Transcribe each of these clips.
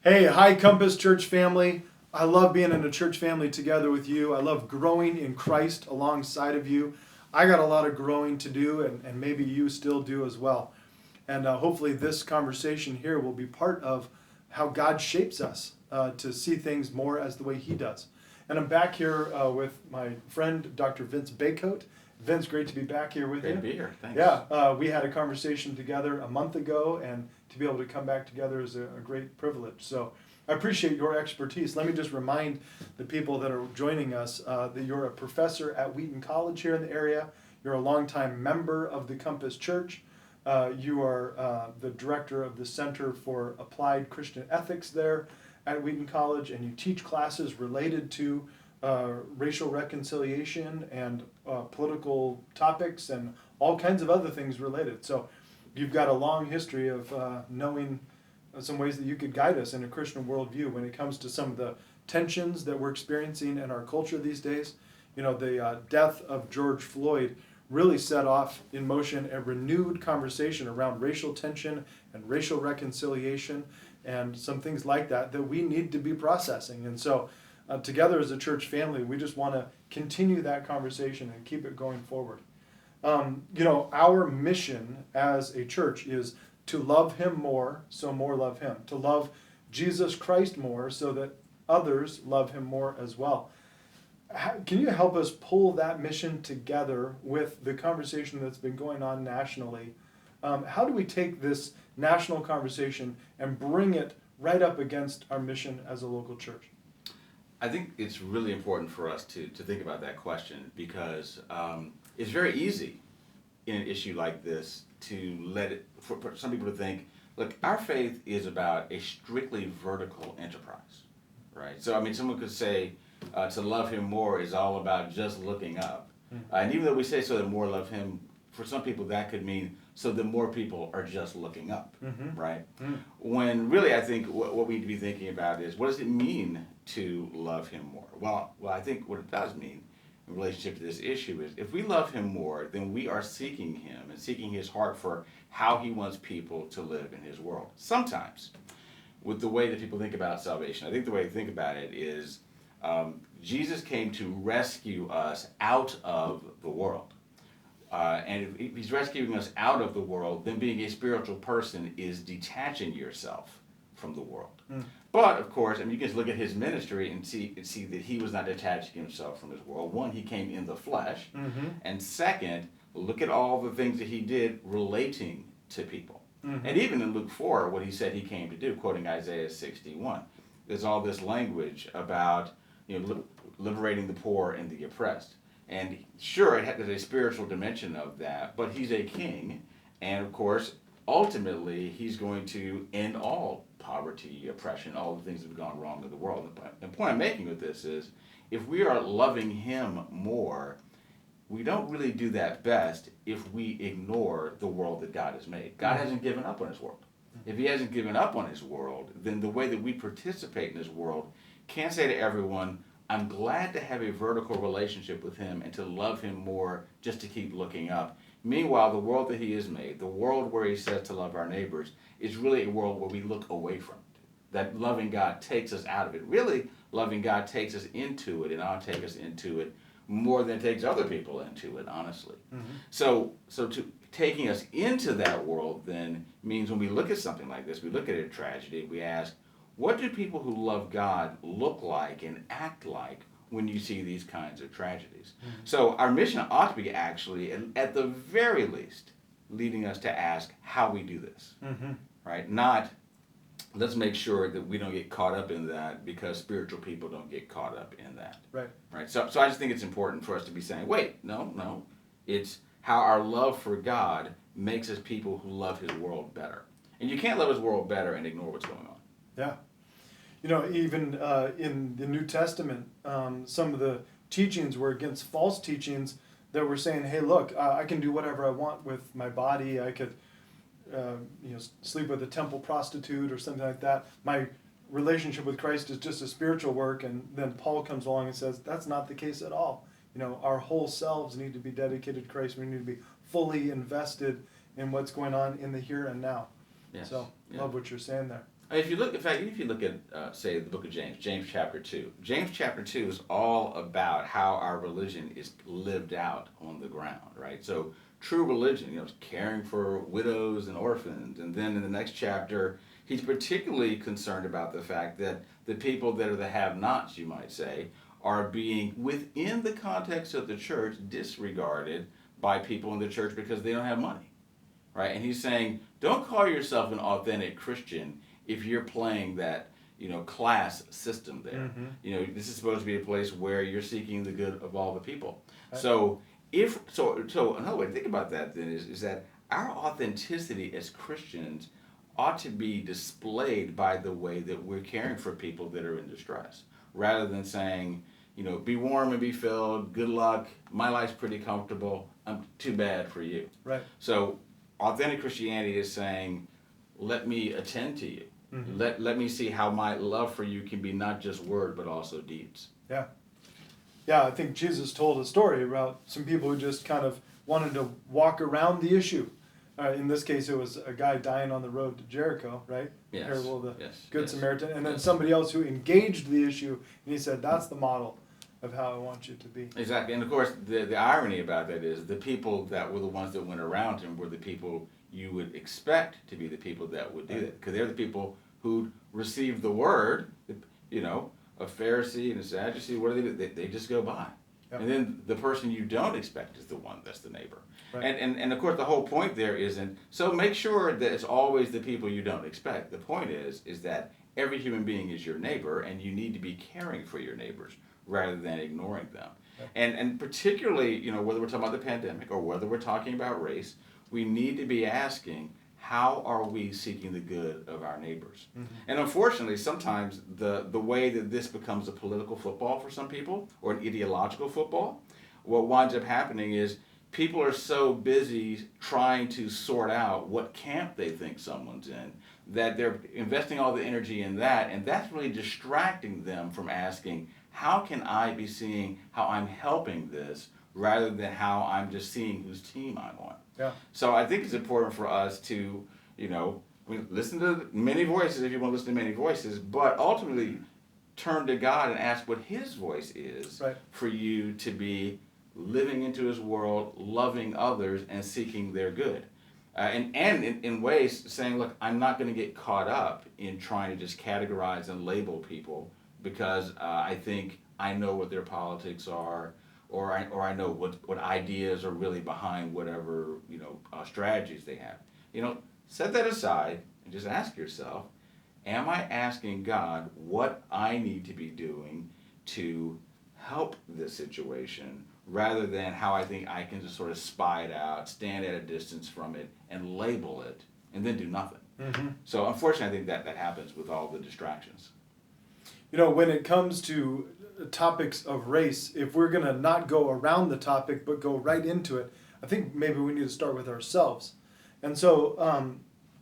Hey, hi Compass Church family. I love being in a church family together with you. I love growing in Christ alongside of you. I got a lot of growing to do, and maybe you still do as well. And hopefully this conversation here will be part of how God shapes us to see things more as the way He does. And I'm back here with my friend, Dr. Vince Bacote. Vince, great to be back here with you. Great to be here. Thanks. Yeah, we had a conversation together a month ago, and to be able to come back together is a great privilege. So I appreciate your expertise. Let me just remind the people that are joining us that you're a professor at Wheaton College here in the area. You're a longtime member of the Compass Church. You are the director of the Center for Applied Christian Ethics there at Wheaton College, and you teach classes related to racial reconciliation and political topics and all kinds of other things related. So you've got a long history of knowing some ways that you could guide us in a Christian worldview when it comes to some of the tensions that we're experiencing in our culture these days. You know, the death of George Floyd really set off in motion a renewed conversation around racial tension and racial reconciliation and some things like that that we need to be processing. And so together as a church family, we just want to continue that conversation and keep it going forward. Our mission as a church is to love Him more, so more love Him. To love Jesus Christ more, so that others love Him more as well. Can you help us pull that mission together with the conversation that's been going on nationally? How do we take this national conversation and bring it right up against our mission as a local church? I think it's really important for us to think about that question because it's very easy in an issue like this to let it, for some people to think, look, our faith is about a strictly vertical enterprise, right? So, I mean, someone could say to love Him more is all about just looking up. And even though we say so that more love Him, for some people that could mean so that more people are just looking up, right? When really I think what we need to be thinking about is what does it mean to love Him more? Well, I think what it does mean in relationship to this issue is if we love Him more, then we are seeking Him and seeking His heart for how He wants people to live in His world. Sometimes, with the way that people think about salvation, I think the way to think about it is Jesus came to rescue us out of the world. And if He's rescuing us out of the world, then being a spiritual person is detaching yourself from the world. But, of course, I mean, you can just look at His ministry and see that He was not detaching Himself from His world. One, He came in the flesh. And second, look at all the things that He did relating to people. And even in Luke 4, what He said He came to do, quoting Isaiah 61, there's all this language about liberating the poor and the oppressed. And sure, there's a spiritual dimension of that, but He's a king. And, of course, ultimately, He's going to end all poverty, oppression, all the things that have gone wrong in the world. The point I'm making with this is, if we are loving Him more, we don't really do that best if we ignore the world that God has made. God hasn't given up on His world. If He hasn't given up on His world, then the way that we participate in His world can't say to everyone, I'm glad to have a vertical relationship with Him and to love Him more just to keep looking up. Meanwhile, the world that He has made, the world where He says to love our neighbors, is really a world where we look away from it. That loving God takes us out of it. Really, loving God takes us into it, and I'll take us into it more than it takes other people into it, honestly. So taking us into that world then means when we look at something like this, we look at a tragedy, we ask, what do people who love God look like and act like when you see these kinds of tragedies? So our mission ought to be actually, at the very least, leading us to ask how we do this, right? Not, let's make sure that we don't get caught up in that because spiritual people don't get caught up in that. Right. So I just think it's important for us to be saying, wait, no. It's how our love for God makes us people who love His world better. And you can't love His world better and ignore what's going on. Yeah. Even in the New Testament, some of the teachings were against false teachings that were saying, hey, look, I can do whatever I want with my body. I could sleep with a temple prostitute or something like that. My relationship with Christ is just a spiritual work. And then Paul comes along and says, that's not the case at all. Our whole selves need to be dedicated to Christ. We need to be fully invested in what's going on in the here and now. Yes. So, love what you're saying there. If you look, in fact, even if you look at, say, the book of James, James chapter 2. James chapter 2 is all about how our religion is lived out on the ground, right? So true religion, is caring for widows and orphans. And then in the next chapter, he's particularly concerned about the fact that the people that are the have-nots, you might say, are being, within the context of the church, disregarded by people in the church because they don't have money, right? And he's saying, don't call yourself an authentic Christian if you're playing that, class system there. Mm-hmm. This is supposed to be a place where you're seeking the good of all the people. Right. So another way to think about that then is that our authenticity as Christians ought to be displayed by the way that we're caring for people that are in distress, rather than saying, be warm and be filled, good luck, my life's pretty comfortable, I'm too bad for you. Right. So authentic Christianity is saying, let me attend to you. Mm-hmm. Let me see how my love for you can be not just word, but also deeds. Yeah. Yeah, I think Jesus told a story about some people who just kind of wanted to walk around the issue. In this case, it was a guy dying on the road to Jericho, right? Yes. Parable of the Yes. Good Yes. Samaritan. And then Yes. somebody else who engaged the issue, and he said, that's the model of how I want you to be. Exactly. And of course, the irony about that is the people that were the ones that went around him were the people you would expect to be the people that would do that. Because they're the people who received the word, a Pharisee and a Sadducee, what do? They just go by. Yep. And then the person you don't expect is the one that's the neighbor. Right. And of course the whole point there isn't, so make sure that it's always the people you don't expect. The point is that every human being is your neighbor, and you need to be caring for your neighbors rather than ignoring them. Yep. And particularly, whether we're talking about the pandemic or whether we're talking about race, we need to be asking, how are we seeking the good of our neighbors? Mm-hmm. And unfortunately, sometimes the way that this becomes a political football for some people, or an ideological football, what winds up happening is people are so busy trying to sort out what camp they think someone's in, that they're investing all the energy in that, and that's really distracting them from asking, how can I be seeing how I'm helping this, rather than how I'm just seeing whose team I'm on. Yeah. So I think it's important for us to, listen to many voices if you want to listen to many voices, but ultimately turn to God and ask what His voice is for you to be living into His world, loving others, and seeking their good. And in ways saying, look, I'm not going to get caught up in trying to just categorize and label people because I think I know what their politics are, or I know what ideas are really behind whatever strategies they have. Set that aside and just ask yourself, am I asking God what I need to be doing to help this situation, rather than how I think I can just sort of spy it out, stand at a distance from it, and label it, and then do nothing. Mm-hmm. So unfortunately, I think that happens with all the distractions. When it comes to topics of race, if we're going to not go around the topic but go right into it, I think maybe we need to start with ourselves. And so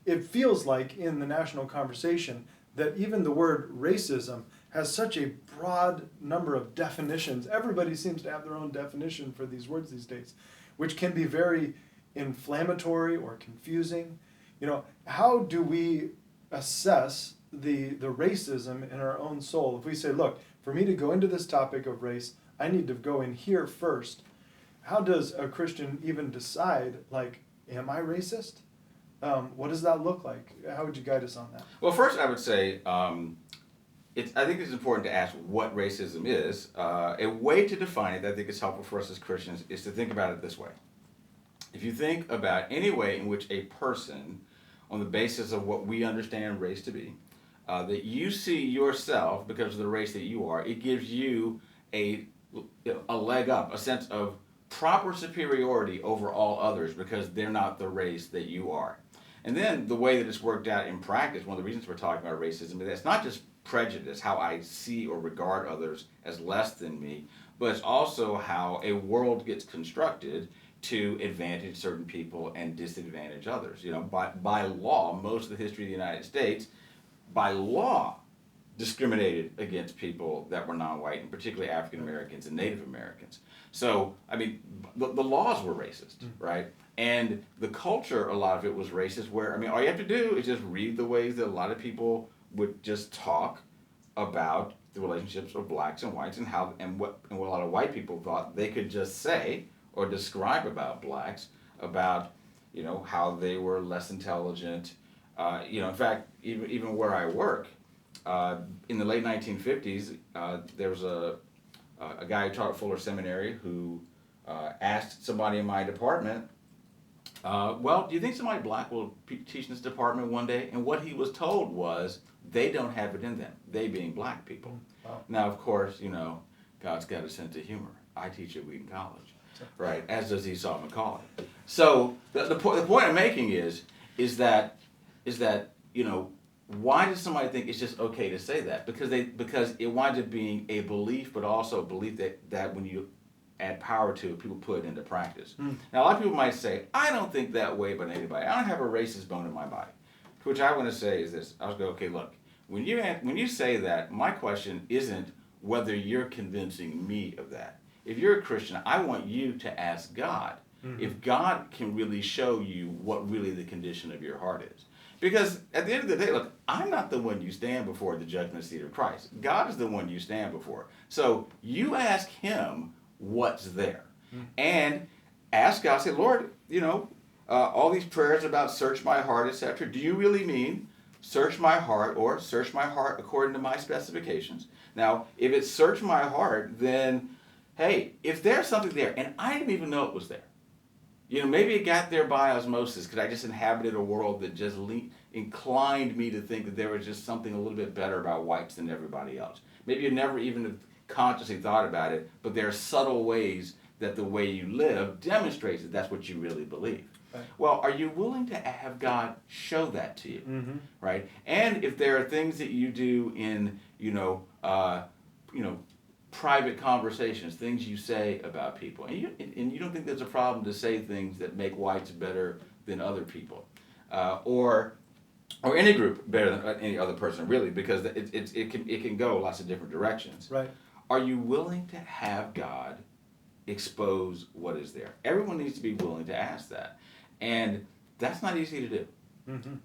it feels like in the national conversation that even the word racism has such a broad number of definitions. Everybody seems to have their own definition for these words these days, which can be very inflammatory or confusing. How do we assess the racism in our own soul? If we say, look, for me to go into this topic of race, I need to go in here first. How does a Christian even decide, am I racist? What does that look like? How would you guide us on that? Well, first I would say, I think it's important to ask what racism is. A way to define it that I think is helpful for us as Christians is to think about it this way. If you think about any way in which a person, on the basis of what we understand race to be, that you see yourself because of the race that you are, it gives you a leg up, a sense of proper superiority over all others because they're not the race that you are. And then the way that it's worked out in practice, one of the reasons we're talking about racism is that it's not just prejudice, how I see or regard others as less than me, but it's also how a world gets constructed to advantage certain people and disadvantage others. By law, most of the history of the United States, by law, discriminated against people that were non-white, and particularly African Americans and Native Americans. So, the laws were racist, right? And the culture, a lot of it was racist, where, all you have to do is just read the ways that a lot of people would just talk about the relationships of blacks and whites and what a lot of white people thought they could just say or describe about blacks, about how they were less intelligent. In fact, even where I work, in the late 1950s, there was a guy who taught at Fuller Seminary who asked somebody in my department, well, do you think somebody black will teach in this department one day? And what he was told was, they don't have it in them, they being black people. Wow. Now, of course, God's got a sense of humor. I teach at Wheaton College, right? As does Esau McCauley. So the point I'm making is that why does somebody think it's just okay to say that? Because it winds up being a belief, but also a belief that when you add power to it, people put it into practice. Now, a lot of people might say, I don't think that way about anybody. I don't have a racist bone in my body. To which I want to say is this. I'll go, okay, look, when you say that, my question isn't whether you're convincing me of that. If you're a Christian, I want you to ask God if God can really show you what really the condition of your heart is. Because at the end of the day, look, I'm not the one you stand before the judgment seat of Christ. God is the one you stand before. So you ask him what's there. And ask God, say, Lord, all these prayers about search my heart, etc. Do you really mean search my heart or search my heart according to my specifications? Now, if it's search my heart, then, hey, if there's something there, and I didn't even know it was there, maybe it got there by osmosis because I just inhabited a world that just inclined me to think that there was just something a little bit better about whites than everybody else. Maybe you never even consciously thought about it, but there are subtle ways that the way you live demonstrates that that's what you really believe. Right. Well, are you willing to have God show that to you, right? And if there are things that you do in, private conversations, things you say about people, and you don't think there's a problem to say things that make whites better than other people, or any group better than any other person, really, because it can go lots of different directions. Right. Are you willing to have God expose what is there? Everyone needs to be willing to ask that, and that's not easy to do.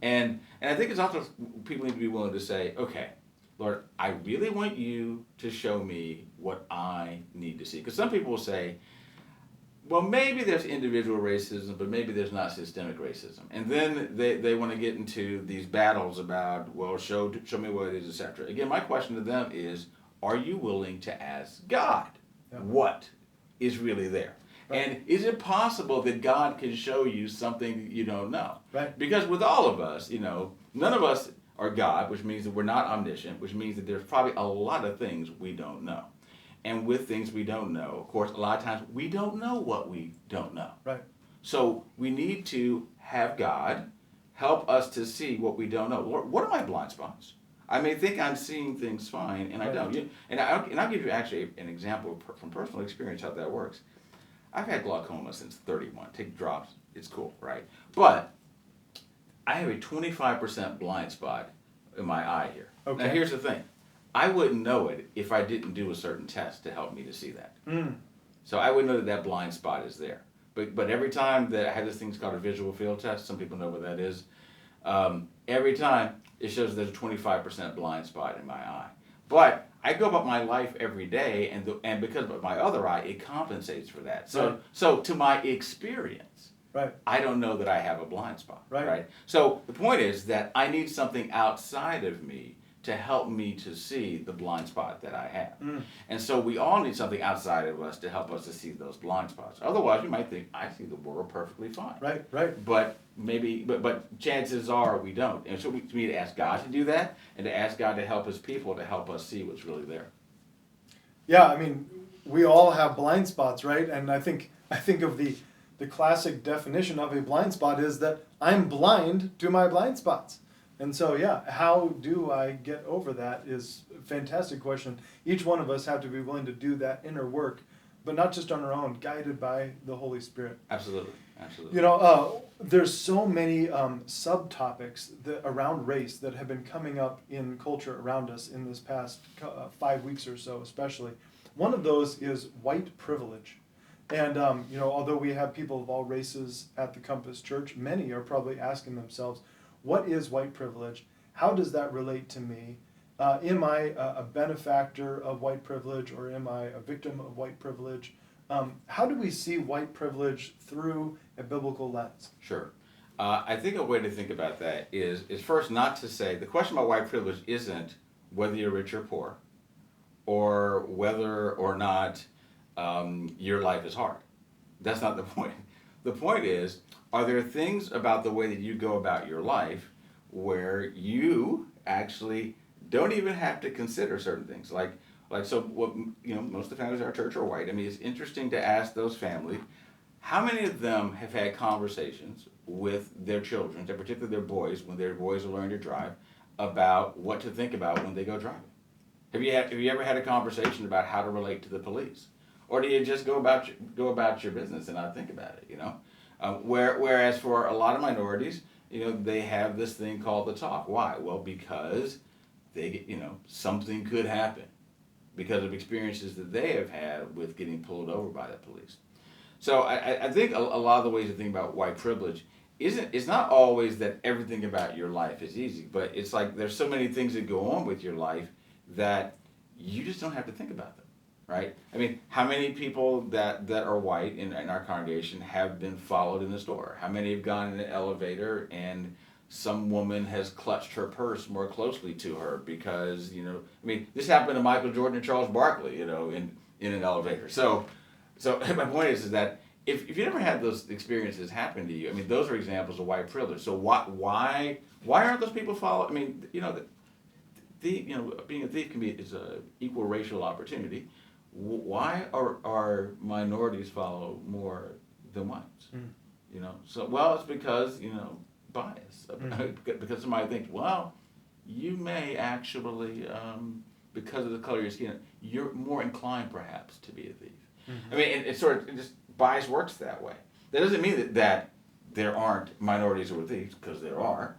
And I think it's also people need to be willing to say, okay, Lord, I really want you to show me what I need to see. Because some people will say, well, maybe there's individual racism, but maybe there's not systemic racism. And then they want to get into these battles about, well, show me what it is, etc. Again, my question to them is, are you willing to ask God what is really there? Right. And is it possible that God can show you something that you don't know? Right. Because with all of us, none of us are God, which means that we're not omniscient, which means that there's probably a lot of things we don't know. And with things we don't know, of course, a lot of times we don't know what we don't know. Right. So we need to have God help us to see what we don't know. Lord, what are my blind spots? I may think I'm seeing things fine, and I don't. And I'll give you actually an example from personal experience how that works. I've had glaucoma since 31. Take drops. It's cool, right? But I have a 25% blind spot in my eye here. Okay. Now, here's the thing. I wouldn't know it if I didn't do a certain test to help me to see that. So I wouldn't know that blind spot is there. But every time that I have this thing called a visual field test, some people know what that is, every time it shows there's a 25% blind spot in my eye. But I go about my life every day, and because of my other eye, it compensates for that. So to my experience, right, I don't know that I have a blind spot. Right. So the point is that I need something outside of me to help me to see the blind spot that I have. And so we all need something outside of us to help us to see those blind spots. Otherwise, we might think, I see the world perfectly fine. Right. But chances are we don't. And so we need to ask God to do that, and to ask God to help his people to help us see what's really there. Yeah, I mean, we all have blind spots, right? And I think of the classic definition of a blind spot is that I'm blind to my blind spots. And so, how do I get over that is a fantastic question. Each one of us have to be willing to do that inner work, but not just on our own, guided by the Holy Spirit. Absolutely. There's so many subtopics around race that have been coming up in culture around us in this past 5 weeks or so, especially. One of those is white privilege. And, although we have people of all races at the Compass Church, many are probably asking themselves, what is white privilege, how does that relate to me? Am I a benefactor of white privilege, or am I a victim of white privilege? How do we see white privilege through a biblical lens? Sure. I think a way to think about that is first not to say, the question about white privilege isn't whether you're rich or poor, or whether or not your life is hard. That's not the point. The point is, are there things about the way that you go about your life where you actually don't even have to consider certain things? Like so what, most of the families in our church are white. I mean, it's interesting to ask those families, how many of them have had conversations with their children, and particularly their boys, when their boys are learning to drive, about what to think about when they go driving? Have you ever had a conversation about how to relate to the police? Or do you just go about your business and not think about it, Whereas for a lot of minorities, they have this thing called the talk. Why? Well, because they, something could happen because of experiences that they have had with getting pulled over by the police. So I think a lot of the ways to think about white privilege it's not always that everything about your life is easy, but it's like there's so many things that go on with your life that you just don't have to think about them, right? I mean, how many people that are white in our congregation have been followed in the store? How many have gone in an elevator and some woman has clutched her purse more closely to her because, this happened to Michael Jordan and Charles Barkley, in an elevator. So my point is that if you never had those experiences happen to you, those are examples of white privilege. So why aren't those people followed? Being a thief is a equal racial opportunity. Why are minorities followed more than whites? It's because bias. Because somebody thinks, well, you may actually, because of the color of your skin, you're more inclined perhaps to be a thief. It's just bias works that way. That doesn't mean that there aren't minorities who are thieves, because there are.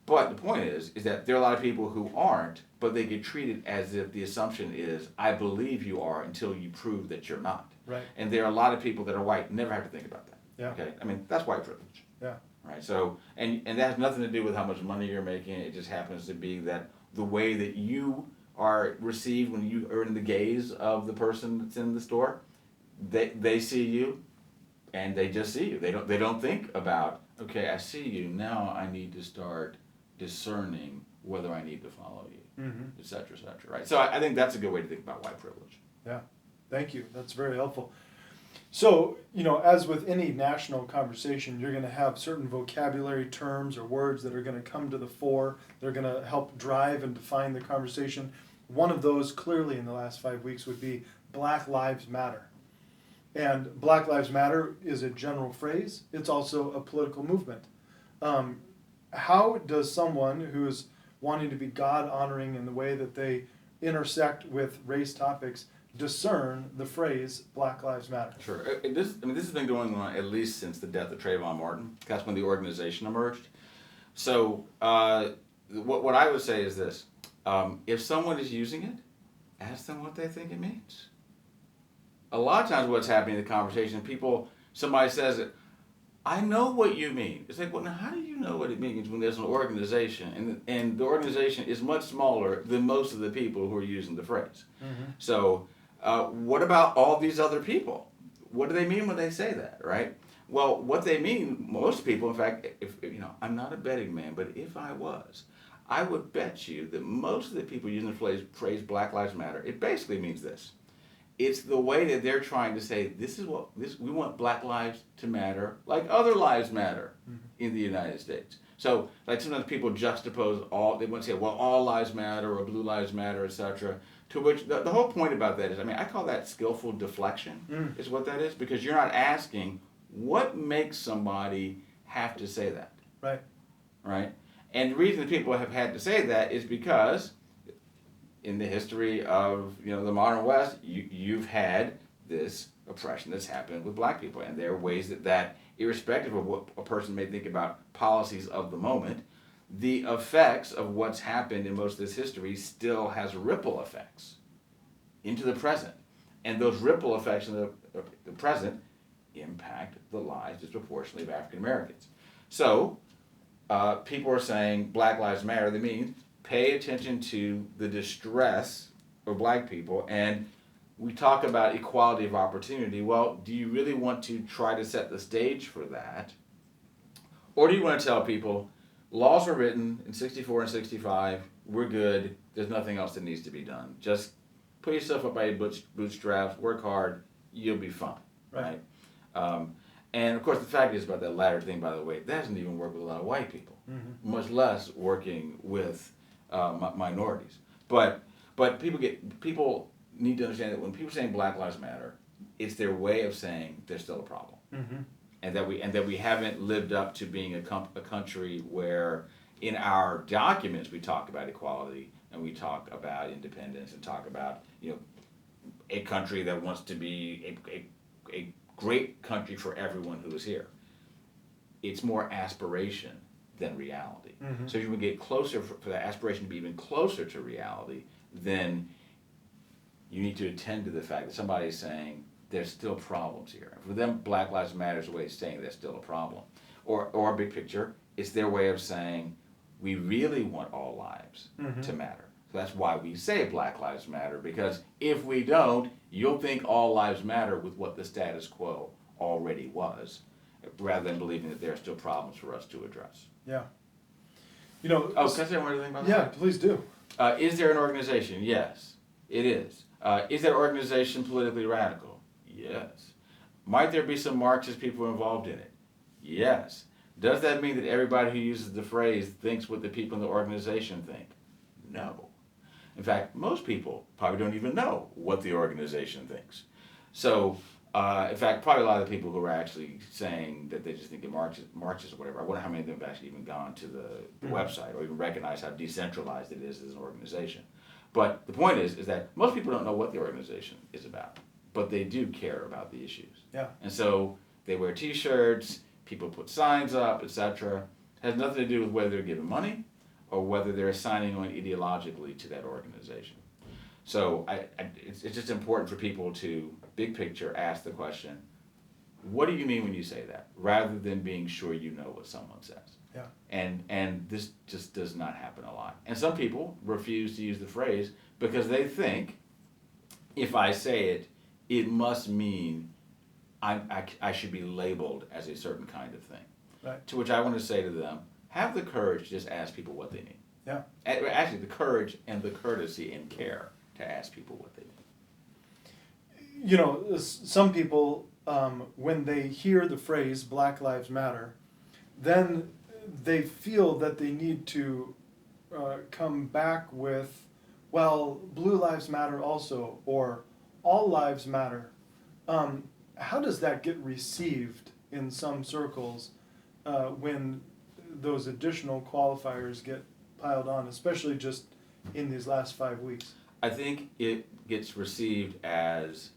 But the point is that there are a lot of people who aren't, but they get treated as if the assumption is, I believe you are until you prove that you're not. Right. And there are a lot of people that are white never have to think about that. Yeah. Okay. That's white privilege. Yeah. Right. So and that has nothing to do with how much money you're making. It just happens to be that the way that you are received when you are in the gaze of the person that's in the store, they see you, and they just see you. They don't think about, okay, I see you, now I need to start discerning whether I need to follow you, et cetera, right? So I think that's a good way to think about white privilege. Yeah, thank you. That's very helpful. So, as with any national conversation, you're going to have certain vocabulary terms or words that are going to come to the fore. They're going to help drive and define the conversation. One of those, clearly in the last 5 weeks, would be Black Lives Matter. And Black Lives Matter is a general phrase. It's also a political movement. How does someone who is wanting to be God-honoring in the way that they intersect with race topics discern the phrase Black Lives Matter? Sure. This has been going on at least since the death of Trayvon Martin. That's when the organization emerged. So what I would say is this. If someone is using it, ask them what they think it means. A lot of times what's happening in the conversation, somebody says it, I know what you mean. It's like, well, now how do you know what it means when there's an organization and the organization is much smaller than most of the people who are using the phrase? So what about all these other people? What do they mean when they say that, right? Well, what they mean, most people, in fact, if I'm not a betting man, but if I was, I would bet you that most of the people using the phrase Black Lives Matter, it basically means this. It's the way that they're trying to say, we want black lives to matter like other lives matter in the United States. So, like sometimes people juxtapose they want to say, well, all lives matter or blue lives matter, etc. To which the whole point about that is, I call that skillful deflection, is what that is, because you're not asking what makes somebody have to say that. Right. Right? And the reason that people have had to say that is because in the history of the modern West, you've had this oppression that's happened with black people, and there are ways that irrespective of what a person may think about policies of the moment, the effects of what's happened in most of this history still has ripple effects into the present, and those ripple effects in the present impact the lives disproportionately of African Americans. So people are saying Black Lives Matter, they mean pay attention to the distress of black people. And we talk about equality of opportunity. Well, do you really want to try to set the stage for that? Or do you want to tell people, laws were written in 64 and 65, we're good, there's nothing else that needs to be done. Just put yourself up by your bootstraps, work hard, you'll be fine, right? And of course, the fact is about that latter thing, by the way, that doesn't even work with a lot of white people, much less working with minorities. But people need to understand that when people are saying Black Lives Matter, it's their way of saying there's still a problem, and that we haven't lived up to being a country where in our documents we talk about equality and we talk about independence and talk about a country that wants to be a great country for everyone who is here. It's more aspiration than reality. So if you would get closer for that aspiration to be even closer to reality, then you need to attend to the fact that somebody is saying there's still problems here. And for them, Black Lives Matter is a way of saying there's still a problem. Or a big picture, it's their way of saying we really want all lives to matter. So that's why we say Black Lives Matter, because if we don't, you'll think all lives matter with what the status quo already was, rather than believing that there are still problems for us to address. Yeah. Can I say one other thing about that? Yeah, please do. Is there an organization? Yes, it is. Is that organization politically radical? Yes. Might there be some Marxist people involved in it? Yes. Does that mean that everybody who uses the phrase thinks what the people in the organization think? No. In fact, most people probably don't even know what the organization thinks. So, in fact, probably a lot of the people who are actually saying that they just think they're Marxist or whatever, I wonder how many of them have actually even gone to the website or even recognize how decentralized it is as an organization. But the point is that most people don't know what the organization is about, but they do care about the issues. Yeah. And so they wear T-shirts, people put signs up, etc. It has nothing to do with whether they're giving money or whether they're assigning on ideologically to that organization. So it's just important for people to, big picture, ask the question, what do you mean when you say that? Rather than being sure you know what someone says. Yeah. And this just does not happen a lot. And some people refuse to use the phrase because they think if I say it, it must mean I should be labeled as a certain kind of thing. Right. To which I want to say to them, have the courage to just ask people what they mean. Yeah. Actually, the courage and the courtesy and care to ask people what they mean. Some people, when they hear the phrase Black Lives Matter, then they feel that they need to come back with, well, Blue Lives Matter also, or All Lives Matter. How does that get received in some circles when those additional qualifiers get piled on, especially just in these last 5 weeks? I think it gets received as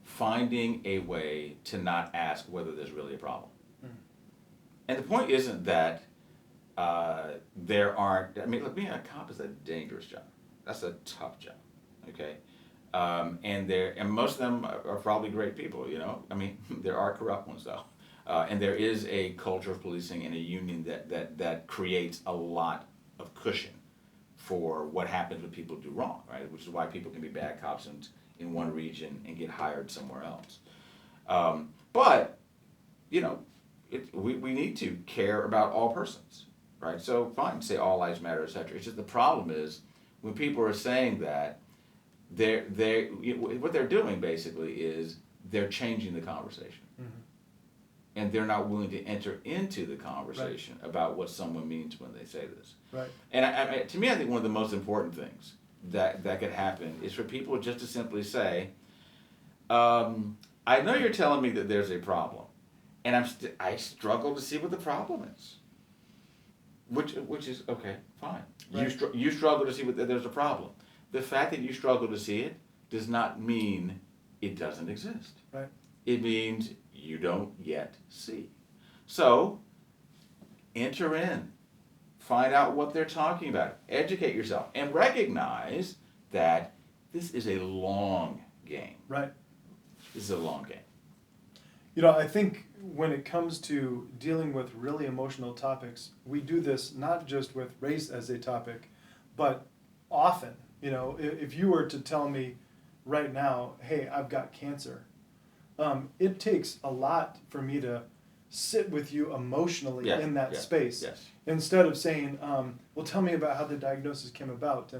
finding a way to not ask whether there's really a problem. And the point isn't that there aren't, look, being a cop is a dangerous job. That's a tough job, okay? And most of them are probably great people, there are corrupt ones though. And there is a culture of policing and a union that creates a lot of cushion for what happens when people do wrong, right? Which is why people can be bad cops in one region and get hired somewhere else. But we need to care about all persons, right? So fine, say all lives matter, etc. It's just the problem is when people are saying that, what they're doing basically is they're changing the conversation. And they're not willing to enter into the conversation about what someone means when they say this. Right. And to me, I think one of the most important things that could happen is for people just to simply say, I know you're telling me that there's a problem, and I struggle to see what the problem is. Which is okay, fine. Right. You struggle to see that there's a problem. The fact that you struggle to see it does not mean it doesn't exist. Right. It means you don't yet see. So, enter in. Find out what they're talking about. Educate yourself. And recognize that this is a long game. Right. This is a long game. I think when it comes to dealing with really emotional topics, we do this not just with race as a topic, but often. If you were to tell me right now, hey, I've got cancer, it takes a lot for me to sit with you emotionally in that space. Yes. Instead of saying, well, tell me about how the diagnosis came about,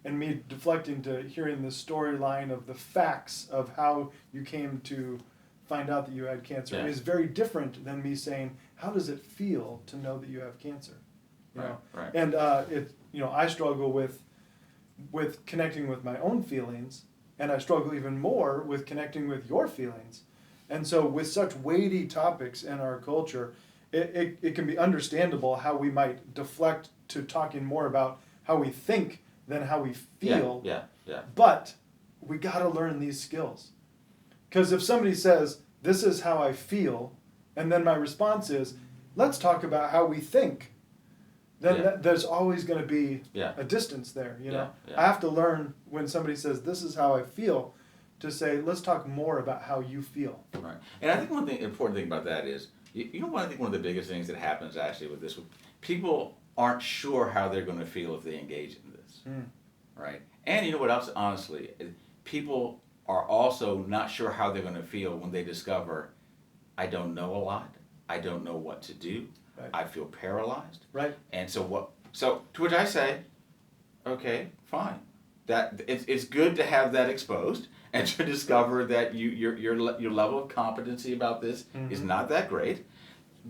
and me deflecting to hearing the storyline of the facts of how you came to find out that you had cancer is very different than me saying, how does it feel to know that you have cancer? Right. And I struggle with connecting with my own feelings, and I struggle even more with connecting with your feelings. And so with such weighty topics in our culture, it can be understandable how we might deflect to talking more about how we think than how we feel. Yeah. But we got to learn these skills. Because if somebody says, this is how I feel, and then my response is, let's talk about how we think, then there's always going to be a distance there. I have to learn when somebody says, this is how I feel, to say, let's talk more about how you feel. Right. And I think one important thing about that is, I think one of the biggest things that happens actually with this, people aren't sure how they're going to feel if they engage in this. Right? And you know what else, honestly, people are also not sure how they're going to feel when they discover, I don't know a lot, I don't know what to do, I feel paralyzed. Right. And so to which I say, okay, fine. That it's good to have that exposed and to discover that your level of competency about this is not that great.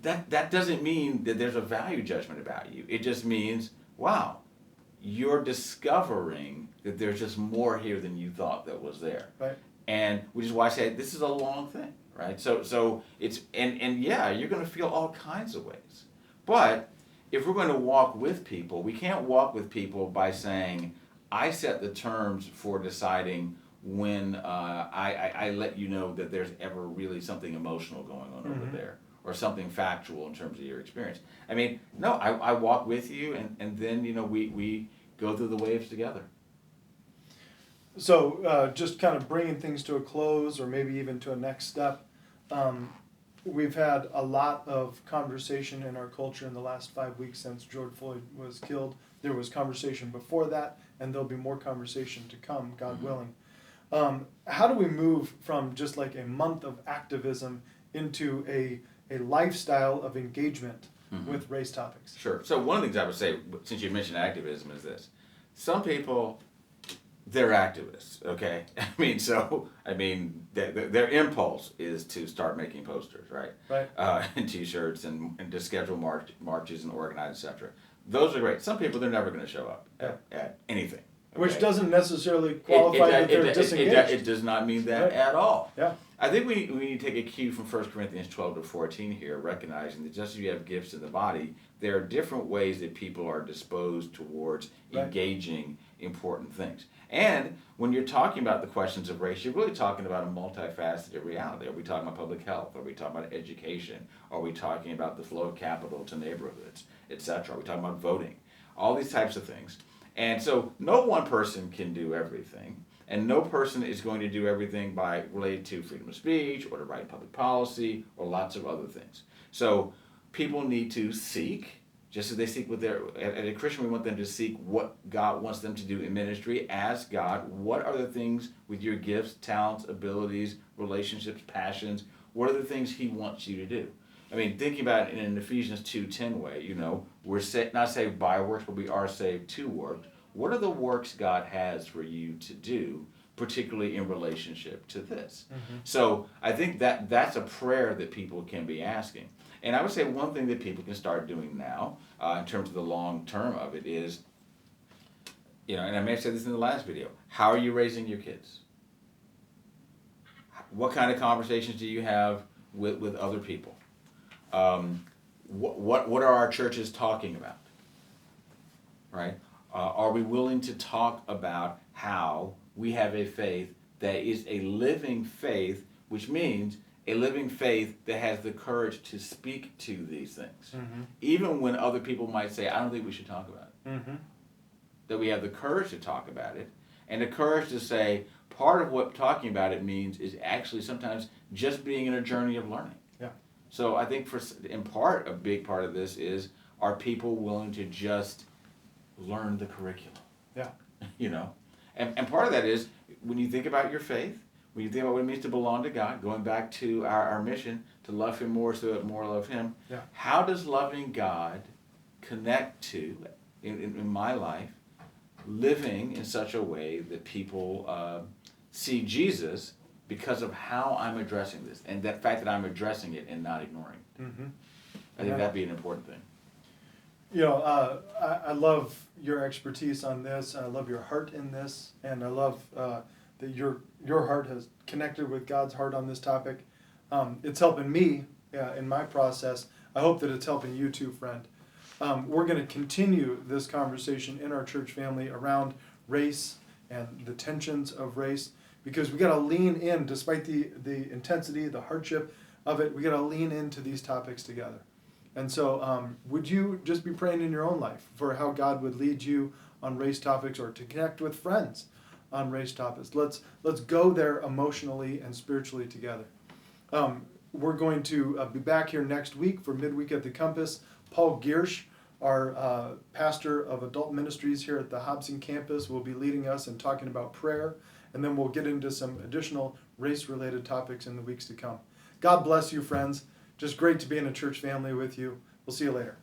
That doesn't mean that there's a value judgment about you. It just means, wow, you're discovering that there's just more here than you thought that was there. Right. And which is why I say this is a long thing, right? So it's and you're going to feel all kinds of ways. But if we're going to walk with people, we can't walk with people by saying, I set the terms for deciding when I let you know that there's ever really something emotional going on over there, or something factual in terms of your experience. I mean, no, I walk with you, and then we go through the waves together. So just kind of bringing things to a close, or maybe even to a next step, we've had a lot of conversation in our culture in the last 5 weeks since George Floyd was killed. There was conversation before that, and there'll be more conversation to come, God willing. How do we move from just like a month of activism into a lifestyle of engagement with race topics? Sure. So one of the things I would say, since you mentioned activism, is this. Some people, they're activists, okay? Their impulse is to start making posters, right? Right. And T-shirts and to schedule marches and organize, etc. Those are great. Some people, they're never going to show up at anything. Okay? Which doesn't necessarily qualify that they're disengaged. It does not mean that at all. Yeah. I think we need to take a cue from 1 Corinthians 12-14 here, recognizing that just as you have gifts in the body, there are different ways that people are disposed towards engaging important things. And when you're talking about the questions of race, you're really talking about a multifaceted reality. Are we talking about public health? Are we talking about education? Are we talking about the flow of capital to neighborhoods, etc.? Are we talking about voting? All these types of things. And so no one person can do everything. And no person is going to do everything related to freedom of speech or to write public policy or lots of other things. So people need to seek, just as they seek as a Christian, we want them to seek what God wants them to do in ministry. Ask God, what are the things with your gifts, talents, abilities, relationships, passions, what are the things He wants you to do? I mean, thinking about it in an Ephesians 2:10 way, we're not saved by works, but we are saved to work. What are the works God has for you to do, particularly in relationship to this? So I think that's a prayer that people can be asking. And I would say one thing that people can start doing now, in terms of the long term of it, is, and I may have said this in the last video, how are you raising your kids? What kind of conversations do you have with other people? What are our churches talking about? Right? Are we willing to talk about how we have a faith that is a living faith, which means a living faith that has the courage to speak to these things, even when other people might say, I don't think we should talk about it. That we have the courage to talk about it and the courage to say part of what talking about it means is actually sometimes just being in a journey of learning. Yeah. So I think in part, a big part of this is, are people willing to just learn the curriculum? Yeah. You know? And part of that is, when you think about your faith, when you think about what it means to belong to God, going back to our mission, to love Him more so that more love Him, Yeah. how does loving God connect to, in my life, living in such a way that people see Jesus because of how I'm addressing this, and that fact that I'm addressing it and not ignoring it. Mm-hmm. I think that'd be an important thing. You know, I love your expertise on this. I love your heart in this, and I love that your heart has connected with God's heart on this topic. It's helping me in my process. I hope that it's helping you too, friend. We're going to continue this conversation in our church family around race and the tensions of race, because we got to lean in, despite the intensity, the hardship of it. We got to lean into these topics together. And so would you just be praying in your own life for how God would lead you on race topics, or to connect with friends on race topics? Let's go there emotionally and spiritually together. We're going to be back here next week for Midweek at the Compass. Paul Giersch, our pastor of adult ministries here at the Hobson campus, will be leading us and talking about prayer. And then we'll get into some additional race-related topics in the weeks to come. God bless you, friends. Just great to be in a church family with you. We'll see you later.